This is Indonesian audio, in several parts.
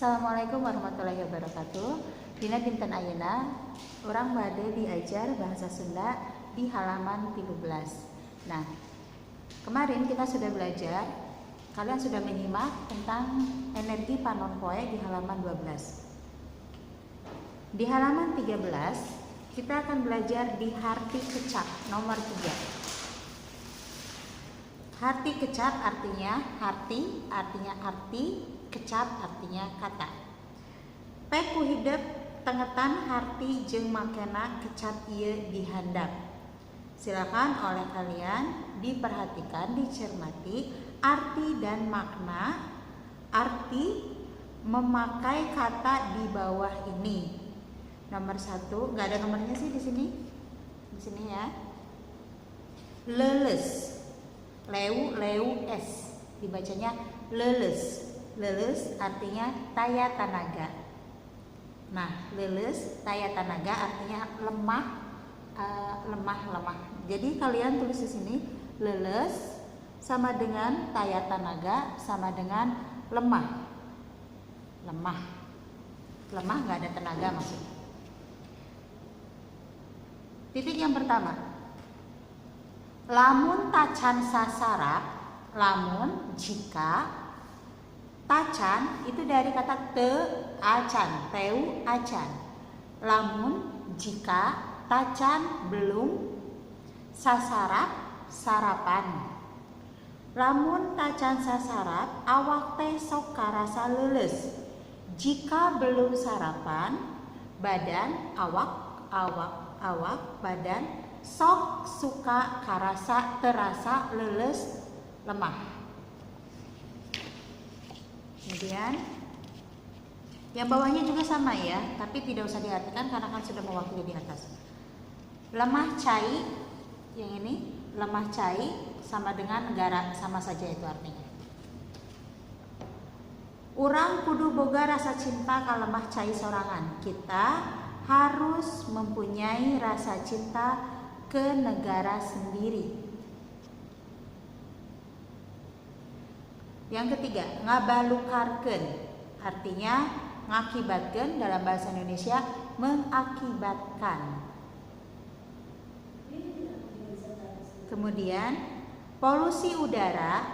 Assalamualaikum warahmatullahi wabarakatuh. Dina dinten ayeuna urang bade diajar bahasa Sunda di halaman 13. Nah, kemarin kita sudah belajar, kalian sudah menyimak tentang energi panon poe di halaman 12. Di halaman 13 kita akan belajar di harti kecap nomor 3. Harti kecap artinya harti, kecap artinya kata. Peku hidup tengetan harti jeung makena kecap ieu dihandap. Silakan oleh kalian diperhatikan, dicermati arti dan makna arti memakai kata di bawah ini. Nomor 1, nggak ada nomornya sih di sini. Di sini ya. Leles. Leu es dibacanya leles. Leles artinya taya tanaga. Nah, leles taya tanaga artinya lemah. Jadi kalian tulis di sini leles sama dengan taya tanaga sama dengan lemah. Lemah nggak ada tenaga maksudnya. Titik yang pertama. Lamun tacan sasara, lamun jika tacan itu dari kata te acan, teu acan. Lamun jika tacan belum sasarat sarapan. Lamun tacan sasarat awak teh sok karasa leuleus. Jika belum sarapan badan awak badan sok suka karasa terasa leuleus lemah. Kemudian yang bawahnya juga sama ya, tapi tidak usah diartikan karena kan sudah mewakili di atas. Lemah cai, yang ini lemah cai sama dengan gara, sama saja itu artinya. Urang kudu boga rasa cinta ka lemah cai sorangan. Kita harus mempunyai rasa cinta ke negara sendiri. Yang ketiga, ngabalukarkeun artinya ngakibatkeun, dalam bahasa Indonesia mengakibatkan. Kemudian polusi udara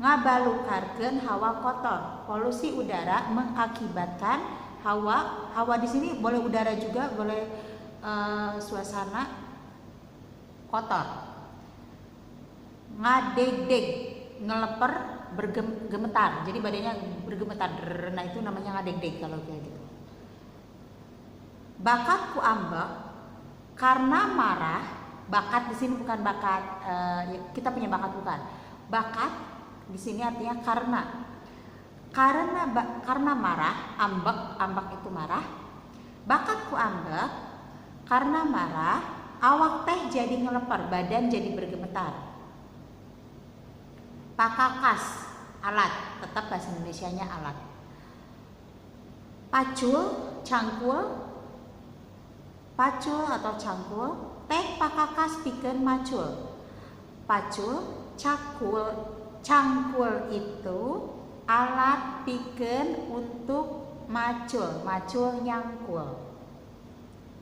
ngabalukarkeun hawa kotor. Polusi udara mengakibatkan hawa di sini boleh udara juga, boleh suasana kotor. Ngadeg-deg, ngeleper, bergemetar. Jadi badannya bergemetar. Nah itu namanya ngadeg-deg kalau kayak gitu. Bakat ku ambek karena marah. Bakat di sini bukan bakat kita punya bakat, bukan. Bakat di sini artinya karena marah, ambek itu marah. Bakat ku ambek karena marah, awak teh jadi ngeleper, badan jadi bergemetar. Pakakas, alat, tetap bahasa Indonesianya alat. Pacul atau cangkul, teh pakakas pikeun macul. Pacul, cangkul itu alat pikeun untuk macul nyangkul.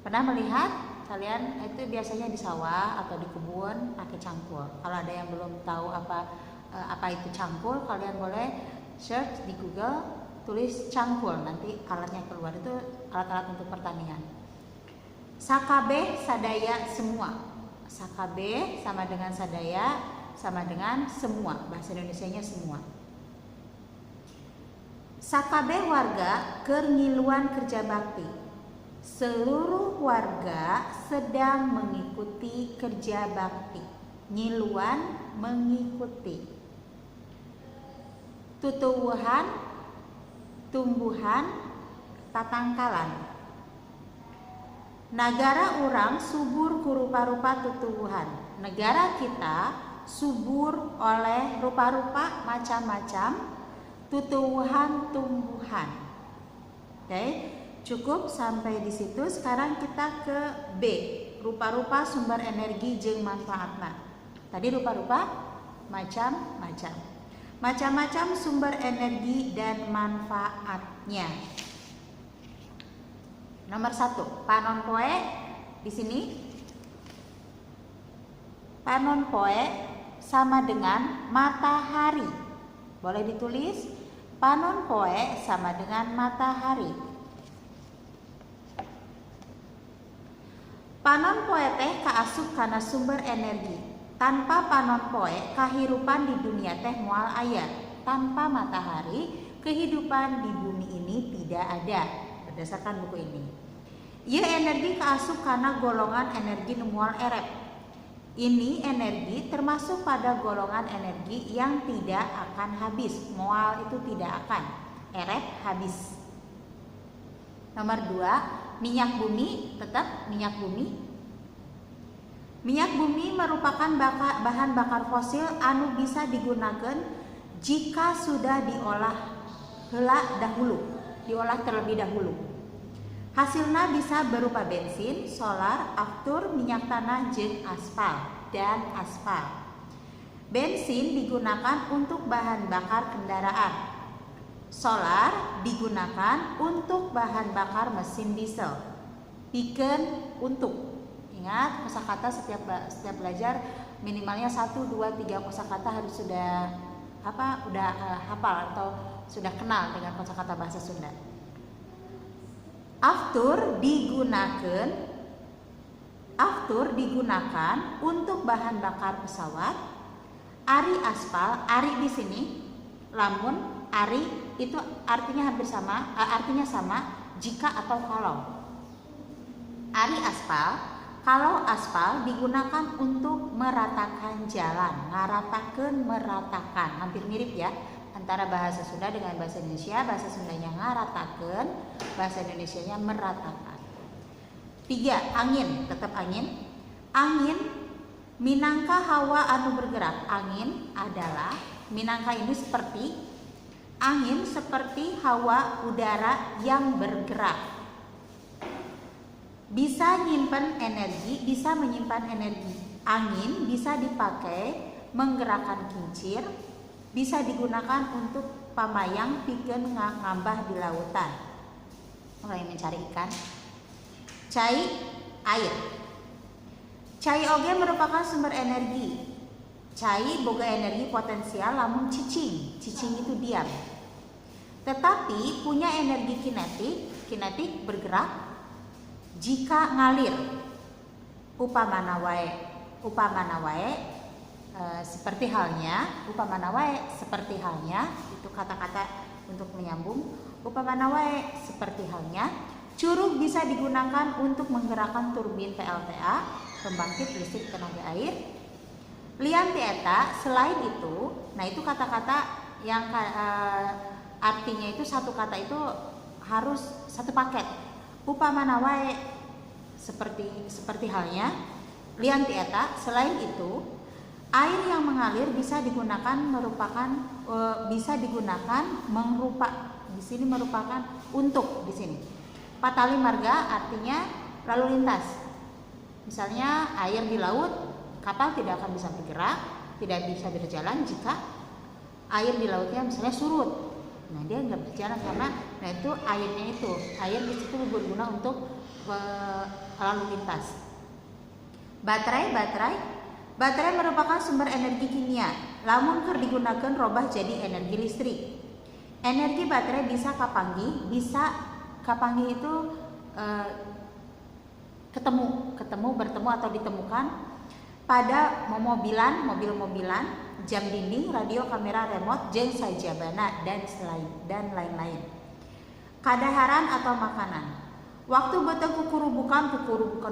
Pernah melihat kalian itu biasanya di sawah atau di kebun pakai cangkul. Kalau ada yang belum tahu apa itu cangkul, kalian boleh search di Google, tulis cangkul, nanti alatnya keluar. Itu alat-alat untuk pertanian. Sakabeh sadaya semua. Sakabeh sama dengan sadaya sama dengan semua, bahasa Indonesianya semua. Sakabeh warga keur ngiluan kerja bakti. Seluruh warga sedang mengikuti kerja bakti. Ngiluan, mengikuti. Tutuwuhan, tumbuhan, tatangkalan. Nagara urang subur ku rupa-rupa tutuwuhan. Negara kita subur oleh rupa-rupa macam-macam tutuwuhan tumbuhan. Oke, cukup sampai di situ. Sekarang kita ke B, rupa-rupa sumber energi jeung manfaatna. Tadi rupa-rupa macam-macam. Macam-macam sumber energi dan manfaatnya. Nomor 1, panon poe di sini. Panon poe sama dengan matahari. Boleh ditulis, panon poe sama dengan matahari. Panon poe teh kaasup karena sumber energi. Tanpa panon poe, kehidupan di dunia teh moal aya. Tanpa matahari, kehidupan di bumi ini tidak ada. Berdasarkan buku ini. Ieu energi kaasup karena golongan energi nu moal erep. Ini energi termasuk pada golongan energi yang tidak akan habis. Moal itu tidak akan. Erep habis. Nomor 2, minyak bumi, tetap minyak bumi. Minyak bumi merupakan bahan bakar fosil anu bisa digunakan jika sudah diolah terlebih dahulu. Hasilnya bisa berupa bensin, solar, aftur, minyak tanah, jeung aspal. Bensin digunakan untuk bahan bakar kendaraan. Solar digunakan untuk bahan bakar mesin diesel. Pikeun untuk. Ingat, kosakata setiap belajar minimalnya 1, 2, 3 kosakata harus sudah hafal atau sudah kenal dengan kosakata bahasa Sunda. Aftur digunakan untuk bahan bakar pesawat. Aspal, ari di sini, lamun ari itu artinya hampir sama, artinya sama jika atau kalau. Kalau aspal digunakan untuk meratakan jalan, meratakan, hampir mirip ya antara bahasa Sunda dengan bahasa Indonesia. Bahasa Sundanya ngaratakan, bahasa Indonesianya meratakan. 3, angin, tetap angin. Angin minangka hawa anu bergerak. Angin adalah minangka ini seperti angin seperti hawa udara yang bergerak. Bisa menyimpan energi. Angin bisa dipakai menggerakkan kincir, bisa digunakan untuk pamayang pikeun ngambah di lautan. Mulai mencari ikan. Cai, air. Cai oge merupakan sumber energi. Cai boga energi potensial lamun cicing itu diam. Tetapi punya energi kinetik bergerak jika ngalir. Upamana wae seperti halnya itu kata-kata untuk menyambung. Upamana wae seperti halnya curug bisa digunakan untuk menggerakkan turbin PLTA, pembangkit listrik tenaga air. Lian tieta, selain itu, nah itu kata-kata yang artinya itu satu kata itu harus satu paket. Upamana wae seperti halnya, lian tieta, selain itu, air yang mengalir bisa digunakan di sini merupakan untuk di sini. Patali marga artinya lalu lintas. Misalnya air di laut, kapal tidak akan bisa bergerak, tidak bisa berjalan jika air di lautnya misalnya surut. Nah, dia nggak berjalan karena itu air di situ berguna untuk lalu lintas. Baterai merupakan sumber energi kimia. Lamun keur digunakeun robah jadi energi listrik. Energi baterai bisa kapanggih itu bertemu atau ditemukan pada mobil-mobilan, jam dinding, radio, kamera, remote, jeung sajabana dan lain-lain. Kadaharan atau makanan. Waktu beuteung kukurubukan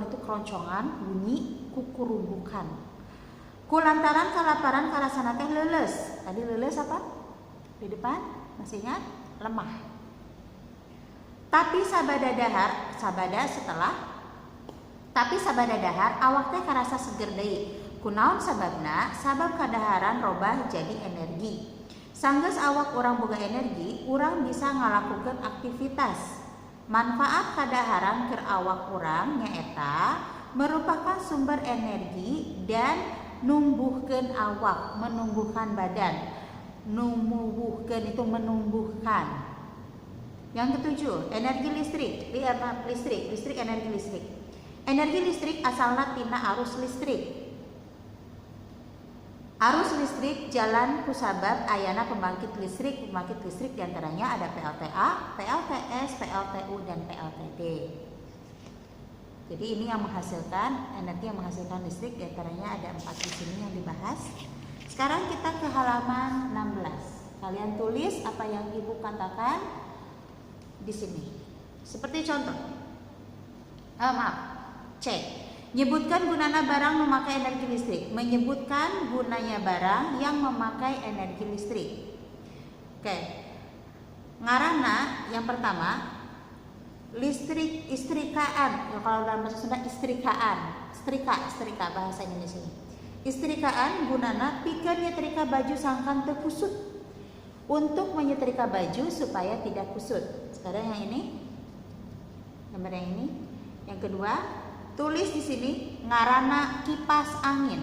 itu keroncongan, bunyi kukurubukan. Kulantaran kalaparan karasana teh leuleus. Tadi leuleus apa? Di depan masih ingat? Lemah. Tapi sabada dahar awak teh karasa seger deui. Kunaon sababna? Sabab kadaharan robah jadi energi. Sanggeus awak urang boga energi, urang bisa ngalakukeun aktivitas. Manfaat kadaharan keur awak urang nyaeta merupakan sumber energi dan menumbuhkan badan. Numbuhkeun itu menumbuhkan. Yang ketujuh, energi listrik. Listrik, energi listrik. Energi listrik asalna tina arus listrik. Arus listrik jalan kusabab ayana pembangkit listrik. Pembangkit listrik diantaranya ada PLTA, PLTS, PLTU, dan PLTD. Jadi ini yang menghasilkan energi yang menghasilkan listrik, diantaranya ada 4 di sini yang dibahas. Sekarang kita ke halaman 16. Kalian tulis apa yang ibu katakan di sini. Seperti contoh. C. Nyebutkan gunanya barang memakai energi listrik. Menyebutkan gunanya barang yang memakai energi listrik. Oke. Ngaranna yang pertama listrik istrikaan. Ya, kalau dalam bahasa Sunda istrikaan. Setrika bahasa Indonesia. Istrikaan gunana pikeun nyetrika baju sangkan teu kusut. Untuk menyetrika baju supaya tidak kusut. Sekarang yang ini. Gambar yang ini. Yang kedua, tulis di sini ngaranna kipas angin.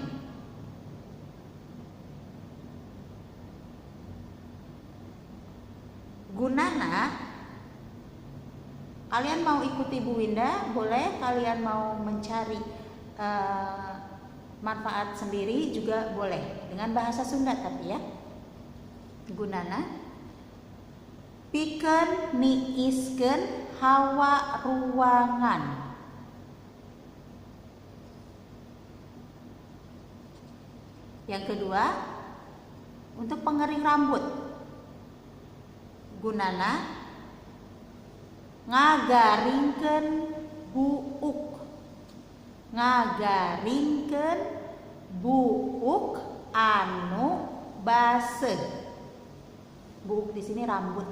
Gunana, kalian mau ikuti Bu Winda, boleh. Kalian mau mencari manfaat sendiri juga boleh. Dengan bahasa Sunda tapi ya. Gunana pikeun niiskeun hawa ruangan. Yang kedua, untuk pengering rambut. Gunana ngagaringkeun buuk. Ngagaringkeun buuk anu baseuh. Buuk di sini rambut.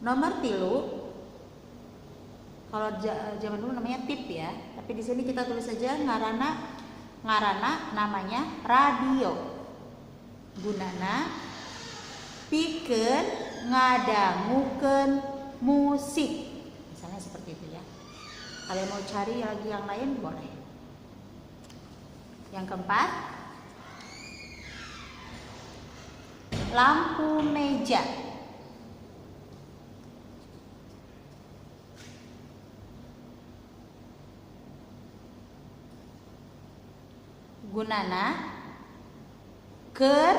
Nomor 3, kalau zaman dulu namanya tip ya, tapi di sini kita tulis saja ngaranna namanya radio. Gunana pikeun ngadangukeun musik. Misalnya seperti itu ya. Kalian mau cari lagi yang lain boleh. Yang keempat, lampu meja. Gunana keur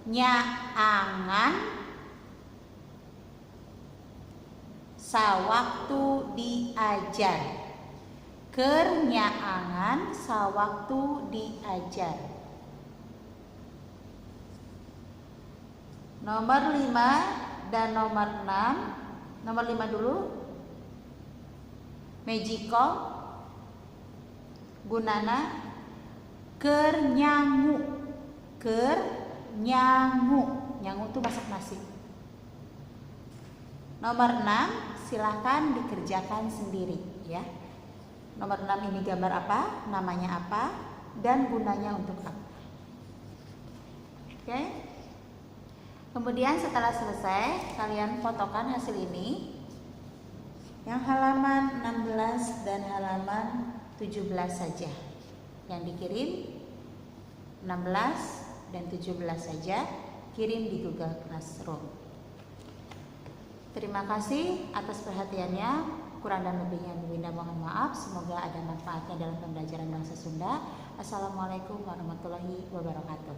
nyaangan sawaktu diajar. Keur nyaangan sawaktu diajar. Nomor 5 dan nomor 6. Nomor 5 dulu. Magical. Gunana keur nyangu. Keur nyangu. Nyangu itu masak nasi. Nomor 6, silahkan dikerjakan sendiri ya. Nomor 6 ini gambar apa, namanya apa, dan gunanya untuk apa. Oke. Kemudian setelah selesai, kalian fotokan hasil ini. Yang halaman 16 dan halaman 17 saja. Yang dikirim 16 dan 17 saja, kirim di Google Classroom. Terima kasih atas perhatiannya. Kurang dan lebihnya Bu Winda mohon maaf. Semoga ada manfaatnya dalam pembelajaran bahasa Sunda. Assalamualaikum warahmatullahi wabarakatuh.